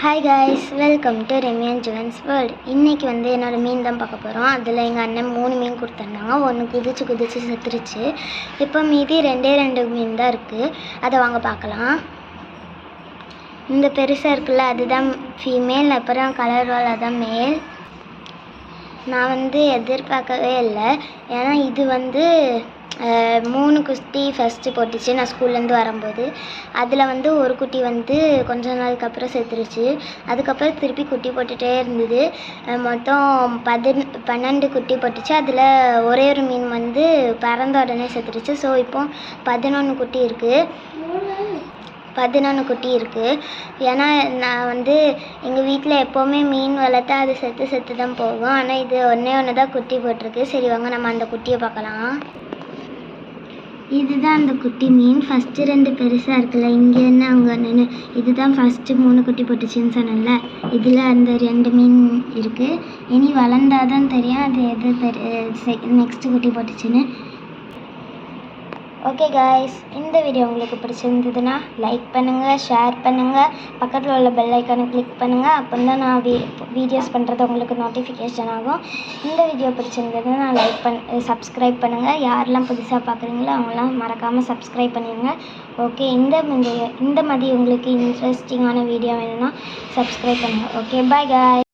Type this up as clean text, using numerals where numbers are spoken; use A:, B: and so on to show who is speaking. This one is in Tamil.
A: Hi guys, welcome to Remi and Juvan's world. இன்றைக்கி என்னோடய மீன் தான் பார்க்க போகிறோம். அதில் எங்கள் அண்ணன் 3 மீன் கொடுத்துருந்தாங்க. ஒன்று குதிச்சு செத்துருச்சு. இப்போ மீதி 2 மீன் தான் இருக்குது. அதை வாங்க பார்க்கலாம். இந்த பெருசாக இருக்குல்ல, அதுதான் ஃபீமேல். அப்புறம் கலர் வால் அதான் மேல். நான் எதிர்பார்க்கவே இல்லை. ஏன்னா இது 3 குட்டி ஃபஸ்ட்டு போட்டுச்சு நான் ஸ்கூல்லேருந்து வரும்போது. அதில் ஒரு குட்டி கொஞ்ச நாளுக்கு அப்புறம் செத்துருச்சு. அதுக்கப்புறம் திருப்பி குட்டி போட்டுகிட்டே இருந்தது. மொத்தம் 12 குட்டி போட்டுச்சு. அதில் ஒரே ஒரு மீன் பறந்த உடனே செத்துருச்சு. ஸோ இப்போ 11 குட்டி இருக்குது. 11 குட்டி இருக்குது. ஏன்னா நான் எங்கள் வீட்டில் எப்போவுமே மீன் வளர்த்தா அது செத்து தான் போகும். ஆனால் இது ஒன்று தான் குட்டி போட்டிருக்கு. சரி வாங்க நம்ம அந்த குட்டியை பார்க்கலாம். இதுதான் அந்த குட்டி மீன். ஃபஸ்ட்டு 2 பெருசாக இருக்குல்ல, இங்கே என்ன அங்கே ஒன்று. இதுதான் ஃபஸ்ட்டு 3 குட்டி போட்டுச்சுன்னு சொன்னேன்ல. இதில் அந்த 2 மீன் இருக்குது. இனி வளர்ந்தாதான் தெரியும் அது எது நெக்ஸ்ட்டு குட்டி போட்டுச்சுன்னு. ஓகே காய்ஸ், இந்த வீடியோ உங்களுக்கு பிடிச்சிருந்ததுன்னா லைக் பண்ணுங்கள், ஷேர் பண்ணுங்கள், பக்கத்தில் உள்ள பெல் ஐக்கானை கிளிக் பண்ணுங்கள். அப்போ தான் நான் வீடியோஸ் பண்ணுறது உங்களுக்கு நோட்டிஃபிகேஷன் ஆகும். இந்த வீடியோ பிடிச்சிருந்ததுன்னா சப்ஸ்கிரைப் பண்ணுங்கள். யாரெல்லாம் புதுசாக பார்க்குறீங்களோ அவங்களாம் மறக்காமல் சப்ஸ்கிரைப் பண்ணிடுங்க. ஓகே, இந்த மாதிரி உங்களுக்கு இன்ட்ரெஸ்டிங்கான வீடியோ வேணும்னா சப்ஸ்கிரைப் பண்ணுங்கள். ஓகே, பாய் காய்.